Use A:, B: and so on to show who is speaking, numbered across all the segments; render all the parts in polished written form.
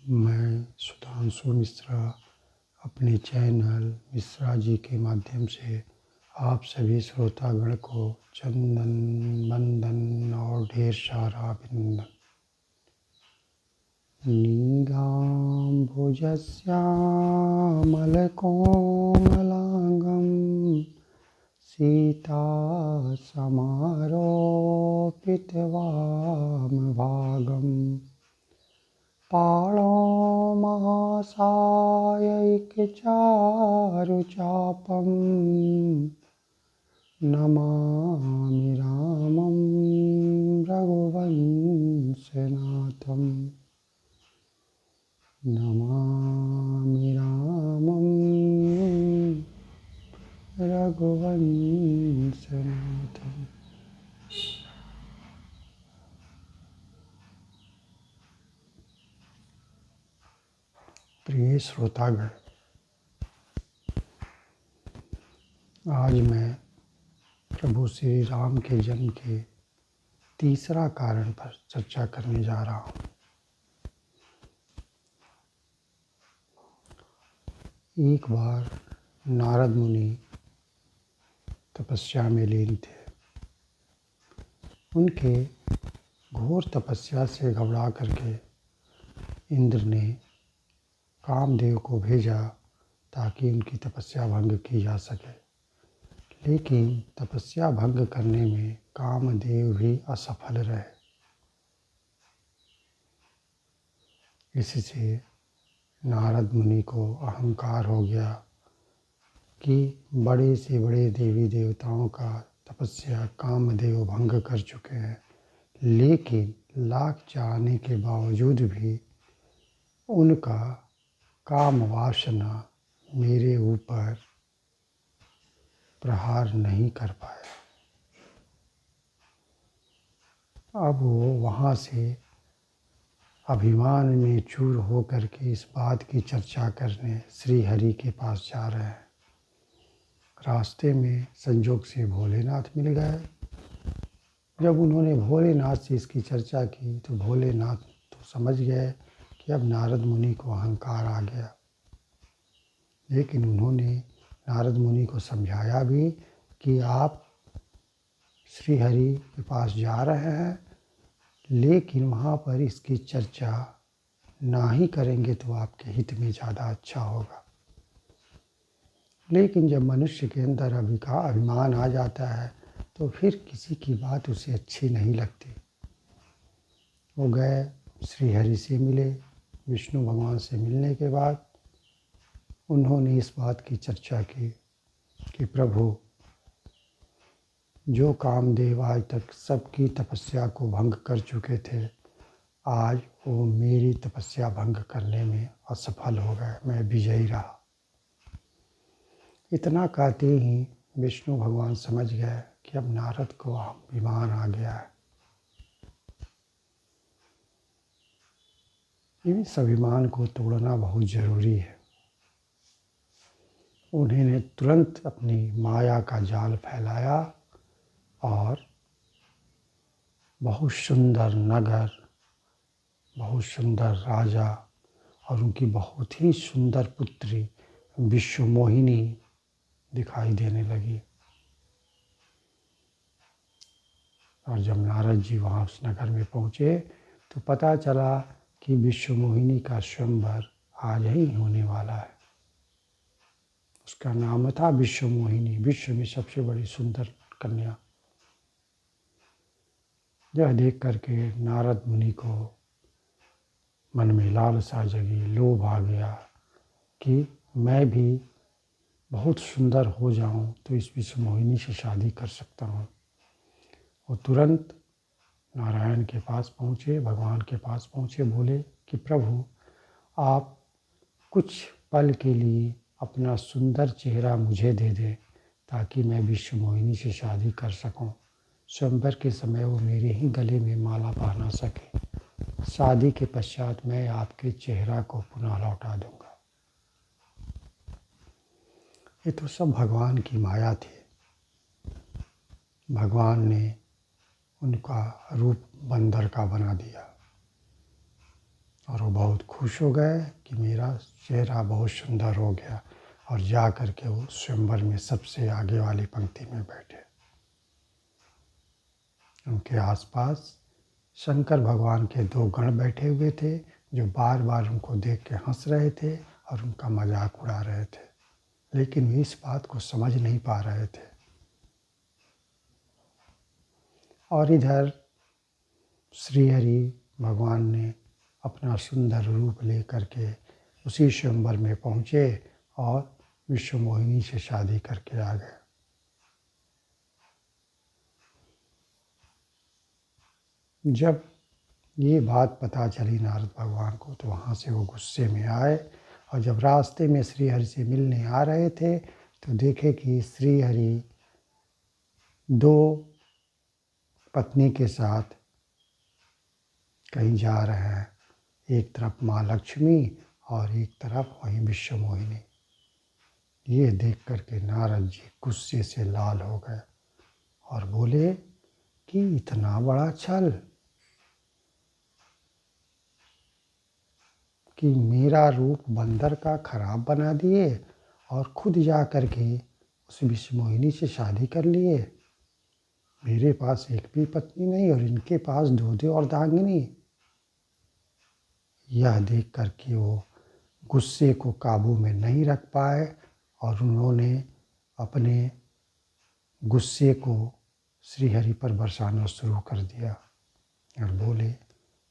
A: मैं सुधांशु मिश्रा अपने चैनल मिश्रा जी के माध्यम से आप सभी श्रोतागण को चंदन वंदन और ढेर सारा अभिनंदन। नीलाम्बुजश्यामलकोमलाङ्गं सीतासमारोपितवामभागं पाणौ महासायैकचारुचापं नमामि रामं रघुवंशनाथम्। नमामि रामं रघुवंशनाथम्। प्रिय श्रोतागण, आज मैं प्रभु श्री राम के जन्म के तीसरा कारण पर चर्चा करने जा रहा हूँ। एक बार नारद मुनि तपस्या में लीन थे। उनके घोर तपस्या से घबरा करके इंद्र ने कामदेव को भेजा ताकि उनकी तपस्या भंग की जा सके, लेकिन तपस्या भंग करने में कामदेव भी असफल रहे। इससे नारद मुनि को अहंकार हो गया कि बड़े से बड़े देवी देवताओं का तपस्या कामदेव भंग कर चुके हैं, लेकिन लाख चाहने के बावजूद भी उनका काम वासना मेरे ऊपर प्रहार नहीं कर पाया। अब वो वहाँ से अभिमान में चूर होकर के इस बात की चर्चा करने श्री हरि के पास जा रहे हैं। रास्ते में संजोग से भोलेनाथ मिल गए। जब उन्होंने भोलेनाथ से इसकी चर्चा की तो भोलेनाथ तो समझ गए कि अब नारद मुनि को अहंकार आ गया, लेकिन उन्होंने नारद मुनि को समझाया भी कि आप श्री हरि के पास जा रहे हैं, लेकिन वहाँ पर इसकी चर्चा ना ही करेंगे तो आपके हित में ज़्यादा अच्छा होगा। लेकिन जब मनुष्य के अंदर अभिमान आ जाता है तो फिर किसी की बात उसे अच्छी नहीं लगती। वो गए, श्री हरि से मिले। विष्णु भगवान से मिलने के बाद उन्होंने इस बात की चर्चा की कि प्रभु, जो कामदेव आज तक सबकी तपस्या को भंग कर चुके थे, आज वो मेरी तपस्या भंग करने में असफल हो गए, मैं विजयी रहा। इतना कहते ही विष्णु भगवान समझ गए कि अब नारद को अभिमान आ गया है। इस अभिमान को तोड़ना बहुत ज़रूरी है। उन्होंने तुरंत अपनी माया का जाल फैलाया और बहुत सुंदर नगर, बहुत सुंदर राजा और उनकी बहुत ही सुंदर पुत्री विश्वमोहिनी दिखाई देने लगी। और जब नारद जी वहाँ उस नगर में पहुँचे तो पता चला कि विश्वमोहिनी का स्वयंवर आज ही होने वाला है। उसका नाम था विश्वमोहिनी, विश्व में सबसे बड़ी सुंदर कन्या। यह देख करके नारद मुनि को मन में लालसा जगी, लोभ आ गया कि मैं भी बहुत सुंदर हो जाऊं तो इस विश्वमोहिनी से शादी कर सकता हूं। वो तुरंत नारायण के पास पहुँचे, भगवान के पास पहुँचे, बोले कि प्रभु, आप कुछ पल के लिए अपना सुंदर चेहरा मुझे दे दें ताकि मैं विश्वमोहिनी से शादी कर सकूं। स्वयंवर के समय वो मेरे ही गले में माला पहना सके। शादी के पश्चात मैं आपके चेहरा को पुनः लौटा दूंगा। ये तो सब भगवान की माया थी। भगवान ने उनका रूप बंदर का बना दिया और वो बहुत खुश हो गए कि मेरा चेहरा बहुत सुंदर हो गया, और जा कर के वो स्वयंवर में सबसे आगे वाली पंक्ति में बैठे। उनके आसपास शंकर भगवान के 2 गण बैठे हुए थे, जो बार बार उनको देख के हंस रहे थे और उनका मजाक उड़ा रहे थे, लेकिन वे इस बात को समझ नहीं पा रहे थे। और इधर श्रीहरि भगवान ने अपना सुंदर रूप लेकर के उसी स्वयंवर में पहुँचे और विश्वमोहिनी से शादी करके आ गए। जब ये बात पता चली नारद भगवान को, तो वहाँ से वो गुस्से में आए, और जब रास्ते में श्रीहरि से मिलने आ रहे थे तो देखे कि श्रीहरि 2 पत्नी के साथ कहीं जा रहे हैं। एक तरफ माँ लक्ष्मी और एक तरफ वहीं विश्वमोहिनी। ये देख कर के नारद जी गुस्से से लाल हो गए और बोले कि इतना बड़ा छल, कि मेरा रूप बंदर का खराब बना दिए और खुद जा कर के उस विश्वमोहिनी से शादी कर लिए। मेरे पास एक भी पत्नी नहीं और इनके पास 2 अर्धांगिनी। यह देख कर के वो गुस्से को काबू में नहीं रख पाए और उन्होंने अपने गुस्से को श्रीहरि पर बरसाना शुरू कर दिया और बोले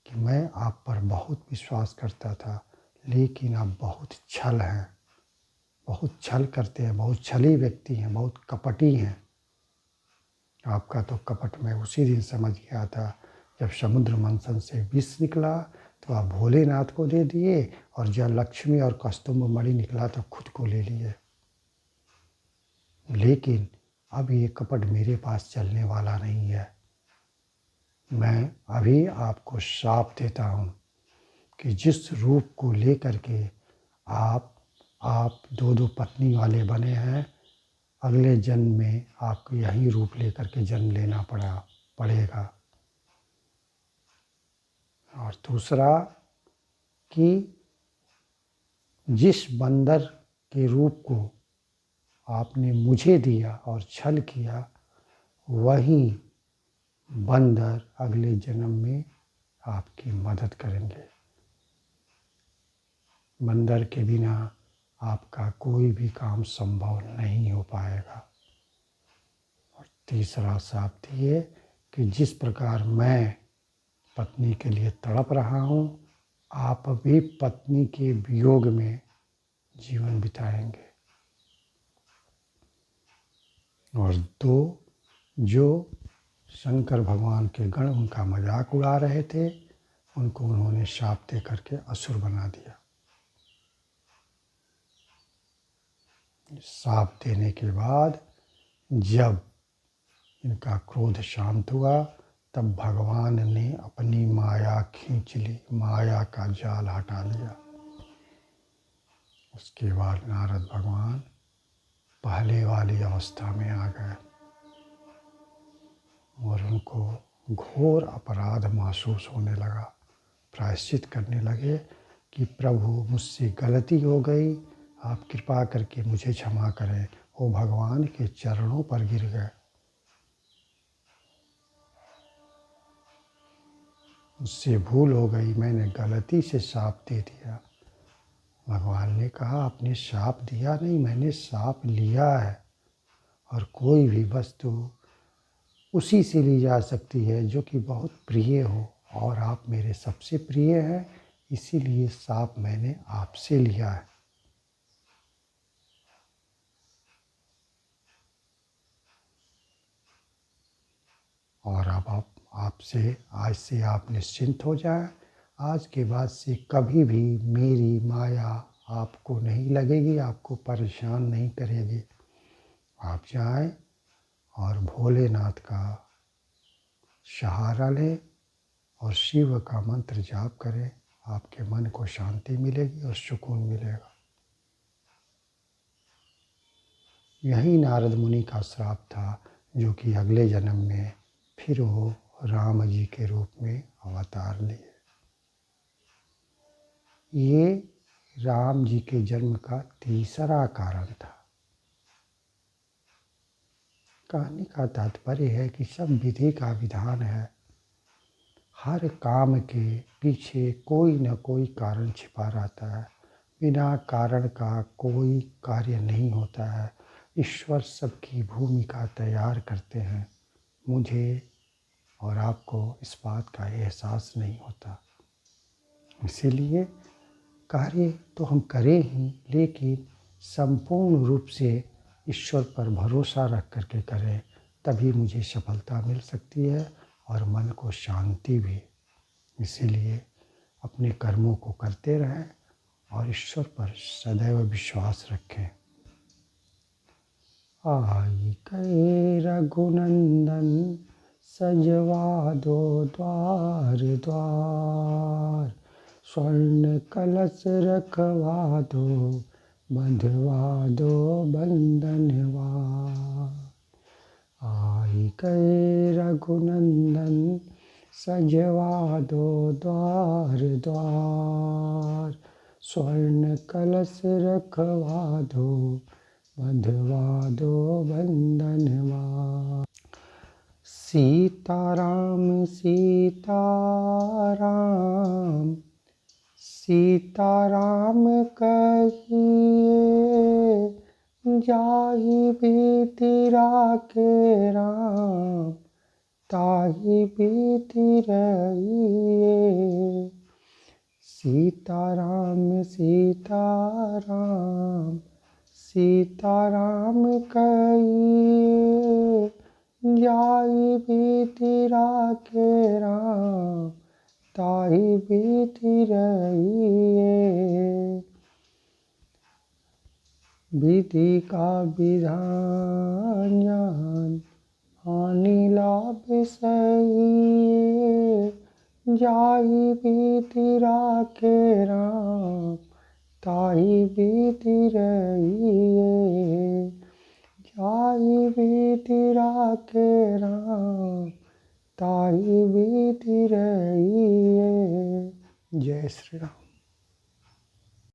A: कि मैं आप पर बहुत विश्वास करता था, लेकिन आप बहुत छल हैं, बहुत छल करते हैं, बहुत छली व्यक्ति हैं, बहुत कपटी हैं। आपका तो कपट मैं उसी दिन समझ गया था जब समुद्र मंथन से विष निकला तो आप भोलेनाथ को दे दिए, और जब लक्ष्मी और कस्तुम्भ मणि निकला तो खुद को ले लिए। लेकिन अब ये कपट मेरे पास चलने वाला नहीं है। मैं अभी आपको श्राप देता हूँ कि जिस रूप को लेकर के आप 2 पत्नी वाले बने हैं, अगले जन्म में आपको यही रूप लेकर के जन्म लेना पड़ेगा। और दूसरा कि जिस बंदर के रूप को आपने मुझे दिया और छल किया, वही बंदर अगले जन्म में आपकी मदद करेंगे। बंदर के बिना आपका कोई भी काम संभव नहीं हो पाएगा। और तीसरा श्राप दिए कि जिस प्रकार मैं पत्नी के लिए तड़प रहा हूँ, आप भी पत्नी के वियोग में जीवन बिताएंगे। और 2 जो शंकर भगवान के गण उनका मजाक उड़ा रहे थे, उनको उन्होंने शाप दे करके असुर बना दिया। शाप देने के बाद जब इनका क्रोध शांत हुआ, तब भगवान ने अपनी माया खींच ली, माया का जाल हटा लिया। उसके बाद नारद भगवान पहले वाली अवस्था में आ गए और उनको घोर अपराध महसूस होने लगा। प्रायश्चित करने लगे कि प्रभु मुझसे गलती हो गई, आप कृपा करके मुझे क्षमा करें। वो भगवान के चरणों पर गिर गए। मुझसे भूल हो गई, मैंने गलती से शाप दे दिया। भगवान ने कहा आपने शाप दिया नहीं, मैंने शाप लिया है। और कोई भी वस्तु उसी से ली जा सकती है जो कि बहुत प्रिय हो, और आप मेरे सबसे प्रिय हैं, इसीलिए शाप मैंने आपसे लिया है। और अब आपसे आज से आप निश्चिंत हो जाएं। आज के बाद से कभी भी मेरी माया आपको नहीं लगेगी, आपको परेशान नहीं करेगी। आप जाएं और भोलेनाथ का सहारा लें और शिव का मंत्र जाप करें। आपके मन को शांति मिलेगी और सुकून मिलेगा। यही नारद मुनि का श्राप था, जो कि अगले जन्म में फिर वो राम जी के रूप में अवतार लिए। ये राम जी के जन्म का तीसरा कारण था। कहने का तात्पर्य है कि सब विधि का विधान है। हर काम के पीछे कोई न कोई कारण छिपा रहता है। बिना कारण का कोई कार्य नहीं होता है। ईश्वर सबकी भूमिका तैयार करते हैं। मुझे और आपको इस बात का एहसास नहीं होता। इसीलिए कार्य तो हम करें ही, लेकिन संपूर्ण रूप से ईश्वर पर भरोसा रख करके करें, तभी मुझे सफलता मिल सकती है और मन को शांति भी। इसीलिए अपने कर्मों को करते रहें और ईश्वर पर सदैव विश्वास रखें। आई कहे रघुनंदन सजवा दो द्वार द्वार, स्वर्ण कलश रखवा दो, बंधवा दो बंधनवा। आई कहे रघुनंदन सजवा दो द्वार द्वार, स्वर्ण कलश रखवा दो, बंधवा दो बंधनवा। सीताराम सीताराम सीताराम कहिए, जाहि बीति राखे राम, ताहि बीति रहिए। सीताराम सीताराम सीताराम कहिए, जाहि बीति राखे राम, ताहि बीति रहिए। विधि का विधान जान, हानि लाभ सहिए, जाहि बीति राखे राम, ताहि बीति रहिए। जाहि बीति राखे राम, ताहि बीति रहिए। जय श्री राम।